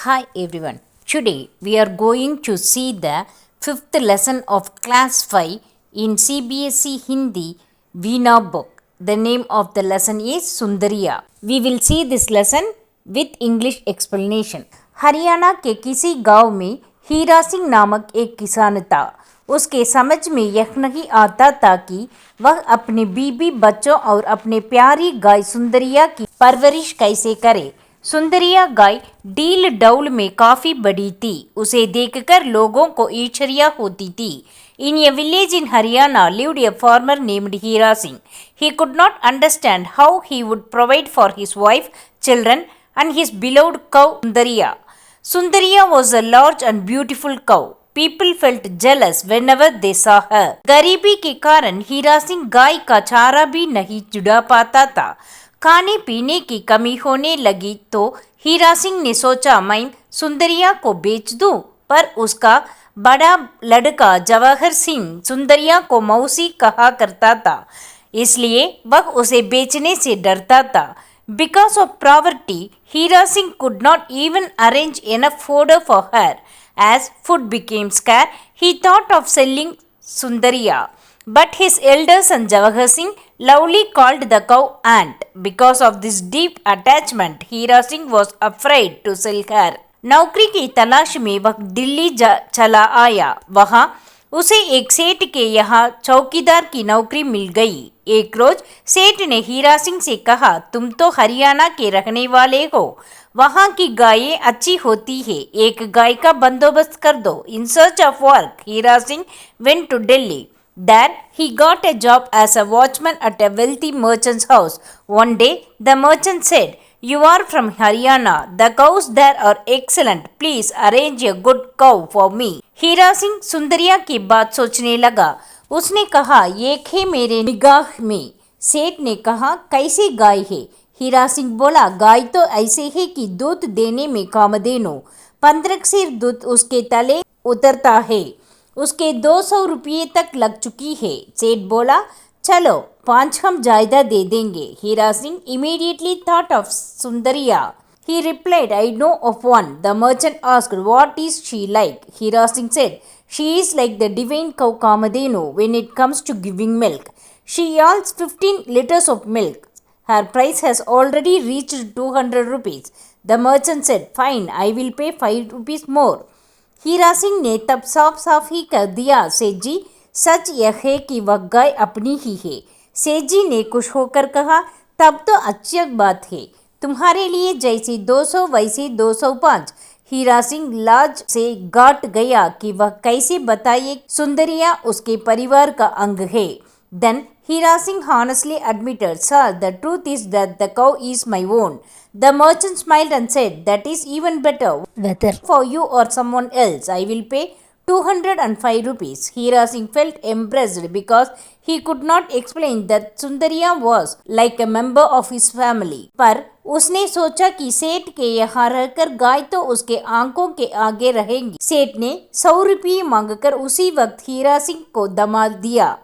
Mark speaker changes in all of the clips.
Speaker 1: Hi everyone. Today we are going to see the fifth lesson of class 5 in CBSE Hindi Veena book. The name of the lesson is Sundariya. We will see this lesson with English explanation. Haryana के किसी गांव में हीरा सिंह नामक एक किसान था। उसके समझ में यह नहीं आता था कि वह अपने बीबी बच्चों और अपने प्यारी गाय सुंदरिया की परवरिश कैसे करे। सुंदरिया गाय डील डौल में काफी बड़ी थी। उसे देखकर लोगों को ईर्ष्या होती थी। In a village in Haryana lived a farmer named Hira Singh. He could not understand how he would provide for his wife, children, and his beloved cow Sundariya. Sundariya was a large and beautiful cow. People felt jealous whenever they saw her. गरीबी के कारण हीरा सिंह गाय का चारा भी नहीं जुड़ा पाता था। खाने पीने की कमी होने लगी तो हीरा सिंह ने सोचा मैं सुंदरिया को बेच दूं, पर उसका बड़ा लड़का जवाहर सिंह सुंदरिया को मौसी कहा करता था, इसलिए वह उसे बेचने से डरता था। Because of poverty, Hira Singh could not even arrange enough fodder for her. As food became scarce, he thought of selling Sundariya. But his elder son Jawahar Singh lovingly called the cow Aunt. Because of this deep attachment, Hira Singh was afraid to sell her. नौकरी की तलाश में वह दिल्ली चला आया। वहाँ उसे एक सेठ के यहाँ चौकीदार की नौकरी मिल गई। एक रोज सेठ ने हीरा सिंह से कहा, तुम तो हरियाणा के रहने वाले हो, वहाँ की गायें अच्छी होती है, एक गाय का बंदोबस्त कर दो। In search of work, Hira Singh went to Delhi. There he got a job as a watchman at a wealthy merchant's house. One day the merchant said, you are from Haryana. The cows there are excellent. Please arrange a good cow for me. Hira Singh Sundariya की बात सोचने लगा। उसने कहा, एक है मेरे निगाह में। सेठ ने कहा, कैसी गाय है? हीरा सिंह बोला, गाय तो ऐसे है कि दूध देने में कामधेनु। 15 सिर दूध उसके तले उतरता है। उसके 200 रुपये तक लग चुकी है। सेठ बोला, चलो 5 हम जायदा दे देंगे। Hira Singh immediately thought of Sundariya. He replied, I know of one. The merchant asked, what is she like? Hira Singh said, she is like the divine cow Kamadhenu when it comes to giving milk. She yields 15 liters of milk. Her price has already reached 200 rupees. The merchant said, fine, I will pay 5 rupees more. Hira Singh ने तब साफ साफ ही कर दिया, सेठ जी सच यह है कि वह गाय अपनी ही है। सेठ जी ने खुश होकर कहा, तब तो अच्छी बात है, तुम्हारे लिए जैसे 200 वैसे 205। हीरा सिंह लाज से गाट गया कि वह कैसे बताए सुंदरिया उसके परिवार का अंग है। Then Hira Singh honestly admitted, sir, the truth is that the cow is my own. The merchant smiled and said, that is even better. Whether for you or someone else, I will pay 205 rupees. Hira Singh felt embarrassed because he could not explain that Sundariya was like a member of his family. पर उसने सोचा कि सेठ के यहाँ रहकर गाय तो उसके आंखों के आगे रहेंगी। सेठ ने 100 रुपये मांगकर उसी वक्त हीरा सिंह को दमा दिया।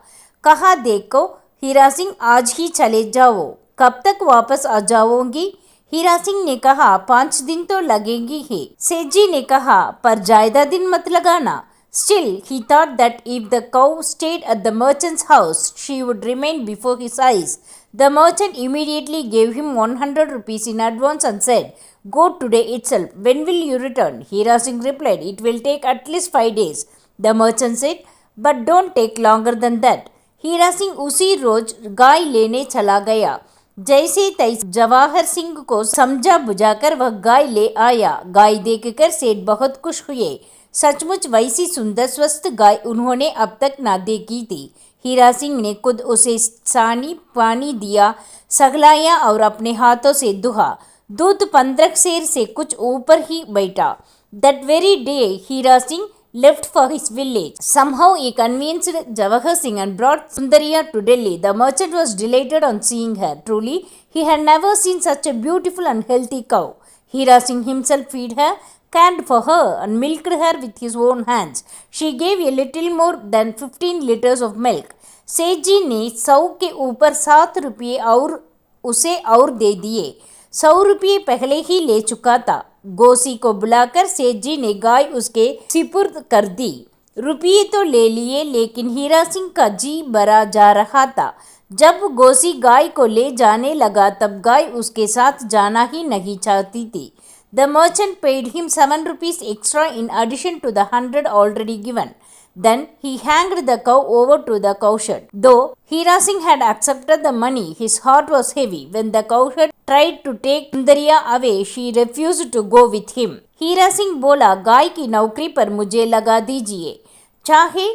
Speaker 1: कहा, देखो हीरा सिंह, आज ही चले जाओ, कब तक वापस आ जाओगी? हीरा सिंह ने कहा, 5 दिन तो लगेंगी ही। सेठ जी ने कहा, पर ज्यादा दिन मत लगाना। Still, he thought that if the cow stayed at the merchant's house, she would remain before his eyes. The merchant immediately gave him 100 rupees in advance and said, go today itself. When will you return? Hira Singh replied, it will take at least 5 days. The merchant said, but don't take longer than that. Hira Singh उसी रोज गाय लेने चला गया। जैसे तैसे जवाहर सिंह को समझा बुझाकर वह गाय ले आया। गाय देखकर सेठ बहुत खुश हुए। सचमुच वैसी सुंदर स्वस्थ गाय उन्होंने अब तक ना देखी थी। हीरा सिंह ने खुद उसे सानी पानी दिया, सहलाया और अपने हाथों से दुहा। दूध 15 सेर से कुछ ऊपर ही बैठा। That very day, Hira Singh left for his village. Somehow he convinced Jawahar Singh and brought Sundariya to Delhi. The merchant was delighted on seeing her. Truly, he had never seen such a beautiful and healthy cow. Hira Singh himself fed her, cared for her and milked her with his own hands. She gave a little more than 15 liters of milk. सेठ जी ने 100 के ऊपर 7 रुपये और उसे और दे दिए। 100 रुपये पहले ही ले चुका था। गोसी को बुलाकर सेठ जी ने गाय उसके सिपुर्द कर दी। रुपये तो ले लिए, लेकिन हीरा सिंह का जी भरा जा रहा था। जब गोसी गाय को ले जाने लगा तब गाय उसके साथ जाना ही नहीं चाहती थी। The merchant paid him 7 rupees extra in addition to the 100 already given. Then he hanged the cow over to the cowshed. Though Hira Singh had accepted the money, his heart was heavy. When the cowshed tried to take Sundariya away, she refused to go with him. Hira Singh बोला, गाय की नौकरी पर मुझे लगा दीजिए, चाहे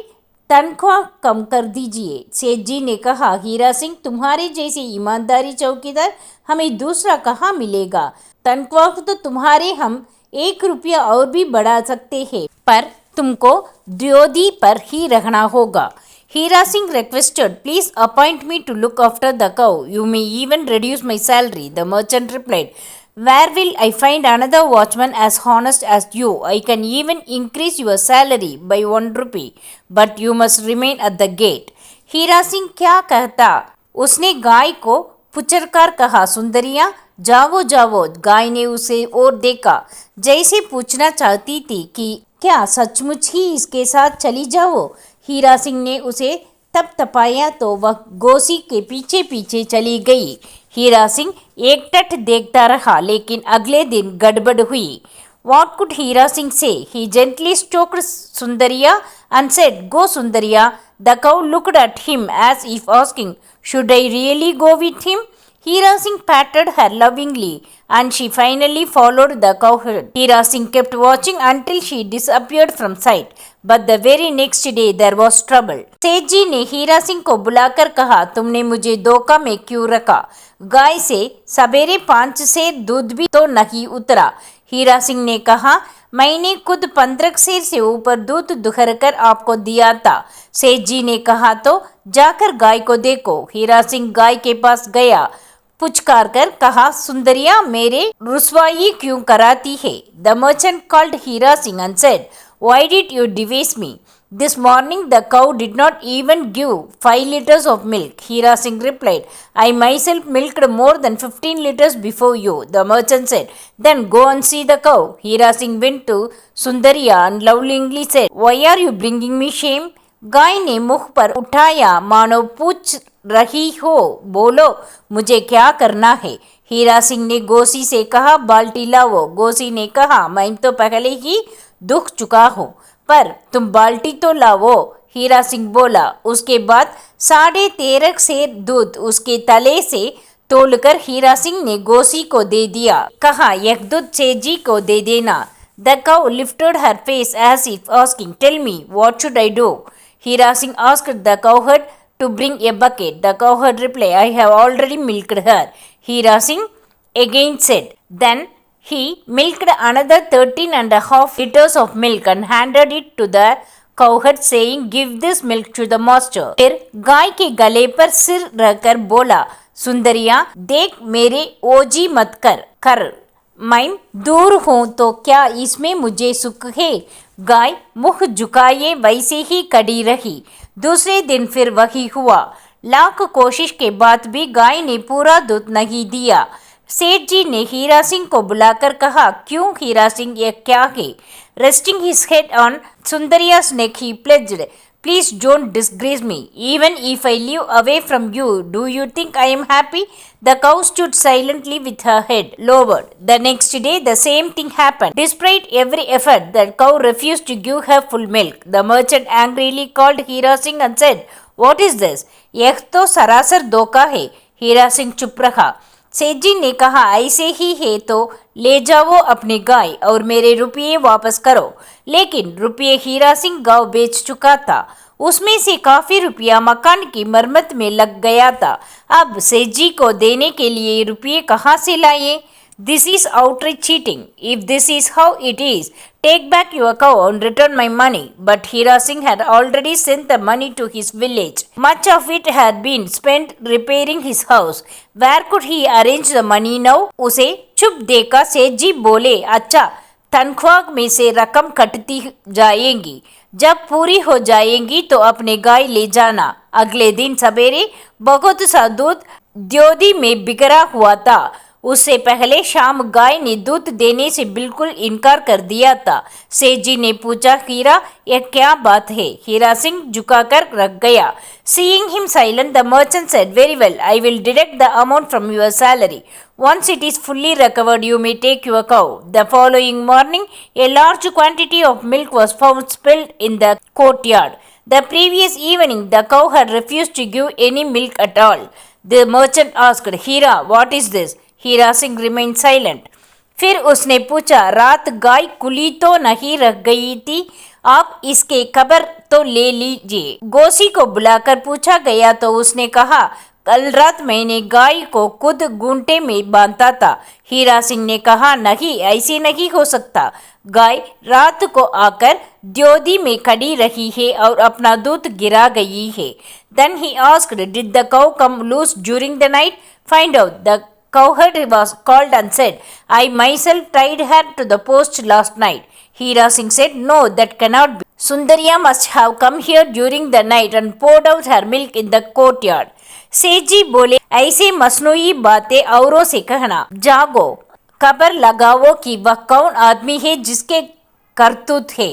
Speaker 1: तनख्वाह कम कर दीजिए। सेठ जी ने कहा, हीरा सिंह, तुम्हारे जैसे ईमानदारी चौकीदार हमें दूसरा कहाँ मिलेगा। तनख्वाह तो तुम्हारे हम 1 रुपया और भी बढ़ा सकते हैं, पर तुमको द्योदी पर ही रहना होगा। Hira Singh requested, please appoint me to look after the cow. You may even reduce my salary. The merchant replied, where will I find another watchman as honest as you? I can even increase your salary by 1 rupee, but you must remain at the gate. Hira Singh क्या कहता? उसने गाय को पुचरकर कहा, सुंदरिया जाओ जाओ। गाय ने उसे और देखा, जैसे पूछना चाहती थी कि क्या सचमुच ही इसके साथ चली जाओ। हीरा सिंह ने उसे तप तपाया तो वह गोसी के पीछे पीछे चली गई। हीरा सिंह एकटक देखता रहा, लेकिन अगले दिन गड़बड़ हुई। What could Hira Singh say? He gently stroked Sundariya and said, go Sundariya. The cow looked at him as if asking, should I really go with him? Hira Singh patted her lovingly and she finally followed the cowherd. Hira Singh kept watching until she disappeared from sight. But the very next day there was trouble. सेठ जी ने हीरा सिंह को बुलाकर कहा, तुमने मुझे धोखा में क्यों रखा? गाय से सवेरे 5 सेर दूध भी तो नहीं उतरा। हीरा सिंह ने कहा, मैंने खुद 15 सेर से ऊपर दूध दुहर कर आपको दिया था। सेठ जी ने कहा, तो जाकर गाय को देखो। हीरा सिंह गाय के पास गया, पुचकार कर कहा, सुंदरिया मेरे रुसवाई क्यों कराती है? The merchant called Hira Singh and said, why did you debase me? This morning the cow did not even give 5 liters of milk. Hira Singh replied, I myself milked more than 15 liters before you. The merchant said, then go and see the cow. Hira Singh went to Sundariya and lovingly said, why are you bringing me shame? गाय ने मुख पर उठाया मानो पूछ रही हो, बोलो मुझे क्या करना है? हीरा सिंह ने गोसी से कहा, बाल्टी लाओ। गोसी ने कहा, मैं तो पहले ही दुख चुका हूँ, पर तुम बाल्टी तो लाओ। हीरा सिंह बोला। उसके बाद 13.5 सेर दूध उसके तले से तोलकर हीरा सिंह ने गोसी को दे दिया। कहा, यह दूध सेठ जी को दे देना। The cow lifted her face as if asking, tell me, what should I do? Hira Singh asked the cowherd to bring a bucket. The cowherd replied, I have already milked her. Hira Singh again said. Then he milked another 13.5 liters of milk and handed it to the cowherd saying, give this milk to the master. फिर गाय के गले पर सिर रखकर बोला, सुंदरिया देख मेरे ओजी मत कर मैं दूर हूँ तो क्या इसमें मुझे सुख है? गाय मुख झुकाए वैसे ही खड़ी रही। दूसरे दिन फिर वही हुआ। लाख कोशिश के बाद भी गाय ने पूरा दूध नहीं दिया। सेठ जी ने हीरा सिंह को बुलाकर कहा, क्यों हीरा सिंह, ये क्या है? Resting his head on Sundaria's neck he pledged, please don't disgrace me. Even if I live away from you, do you think I am happy? The cow stood silently with her head lowered. The next day the same thing happened. Despite every effort, the cow refused to give her full milk. The merchant angrily called Hira Singh and said, what is this? यह तो सरासर धोखा है। हीरा सिंह चुप रहा। सेठ जी ने कहा, ऐसे ही है तो ले जाओ अपनी गाय और मेरे रुपये वापस करो। लेकिन रुपये हीरा सिंह गाँव बेच चुका था। उसमें से काफी रुपया मकान की मरम्मत में लग गया था। अब सेठ जी को देने के लिए रुपये कहाँ से लाए? This is outright cheating. If this is how it is, take back your cow and return my money. But Hira Singh had already sent the money to his village. Much of it had been spent repairing his house. Where could he arrange the money now? उसे चुप देखा सेठ जी बोले, अच्छा तनख्वाह में से रकम कटती जाएगी, जब पूरी हो जाएंगी तो अपने गाय ले जाना। अगले दिन सवेरे बहुत सा दूध द्योदी में बिखरा हुआ था। उससे पहले शाम गाय ने दूध देने से बिल्कुल इनकार कर दिया था। सेठ जी ने पूछा, हीरा, यह क्या बात है? हीरा सिंह झुकाकर रख गया। Seeing him silent, the merchant said, very well, I will deduct the amount from your salary. Once it is fully recovered, you may take your cow. The following morning, a large quantity of milk was found spilled in the courtyard. The previous evening, the cow had refused to give any milk at all. The merchant asked, Hira, what is this? Hira Singh remained silent. फिर उसने पूछा, रात गाय कुली तो नहीं रह गई थी? आप इसके खबर तो ले लीजिए। गोसी को बुलाकर पूछा गया तो उसने कहा, कल रात मैंने गाय को खुद घूंटे में बांधा था। हीरा सिंह ने कहा, नहीं, ऐसे नहीं हो सकता। गाय रात को आकर द्योदी में खड़ी रही है और अपना दूध गिरा गई है। Then he asked, did the cow come loose during the night? Find out. The cowherd was called and said, I myself tied her to the post last night. Hira Singh said, no, that cannot be. Sundariya must have come here during the night and poured out her milk in the courtyard. सेठ जी बोले, ऐसे मसनूई बातें औरों से कहना। जागो, खबर लगाओ कि वह कौन आदमी है जिसके करतूत है।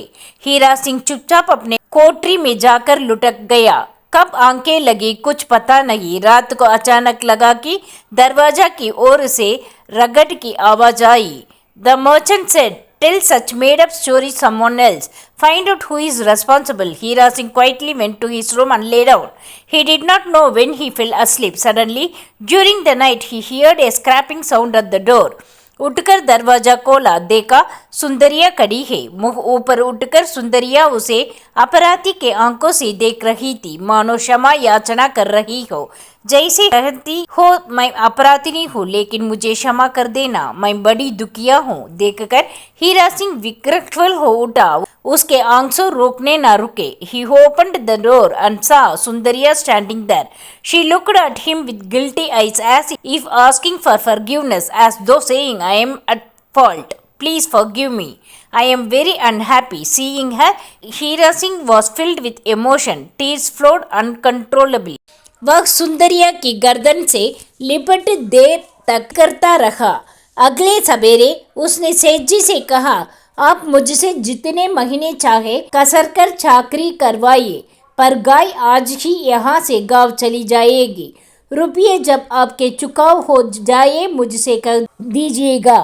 Speaker 1: हीरा सिंह चुपचाप अपने कोठरी में जाकर लुटक गया। कब आंखें लगी कुछ पता नहीं। रात को अचानक लगा कि दरवाजा की ओर से रगड़ की आवाज आई। The merchant said, tell such made up stories someone else. Find out who is responsible. Hira Singh quietly went to his room and lay down. He did not know when he fell asleep. Suddenly, during the night, he heard a scraping sound at the door. उठकर दरवाजा खोला, देखा सुंदरिया खड़ी है। मुंह ऊपर उठकर सुंदरिया उसे अपराधी के आंखों से देख रही थी, मानो क्षमा याचना कर रही हो। जैसे कहती हो, मैं अपराधिनी हूँ, लेकिन मुझे क्षमा कर देना, मैं बड़ी दुखिया हूँ। देखकर हीरा सिंह विकटफुल हो उठा। उसके आंसू रोकने न रुके। He opened the door and saw Sundariya standing there. She looked at him with guilty eyes as if asking for forgiveness, as though saying, I am at fault. Please forgive me. I am very unhappy. Seeing her, Hira Singh was filled with emotion. Tears flowed uncontrollably. वह सुंदरिया की गर्दन से लिपट देर तक करता रहा। अगले सवेरे उसने सेठ जी से कहा, आप मुझसे जितने महीने चाहे कसरकर चाकरी करवाइए, पर गाय आज ही यहाँ से गांव चली जाएगी। रुपये जब आपके चुकाव हो जाए मुझसे कर दीजिएगा,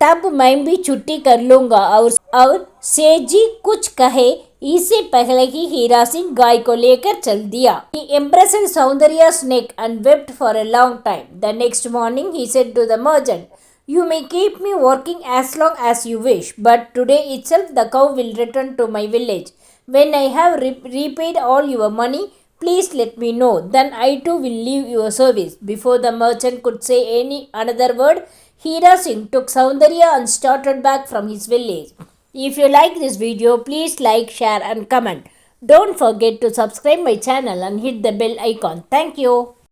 Speaker 1: तब मैं भी छुट्टी कर लूँगा। और सेठ जी कुछ कहे इससे पहले ही हीरा सिंह गाय को लेकर चल दिया। He embraced Soundariya's neck and wept for a long time. The next morning he said to the merchant, you may keep me working as long as you wish, but today itself the cow will return to my village. When I have repaid all your money, please let me know. Then I too will leave your service. Before the merchant could say another word, Hira Singh took Soundariya and started back from his village. If you like this video, please like, share and comment. Don't forget to subscribe my channel and hit the bell icon. Thank you.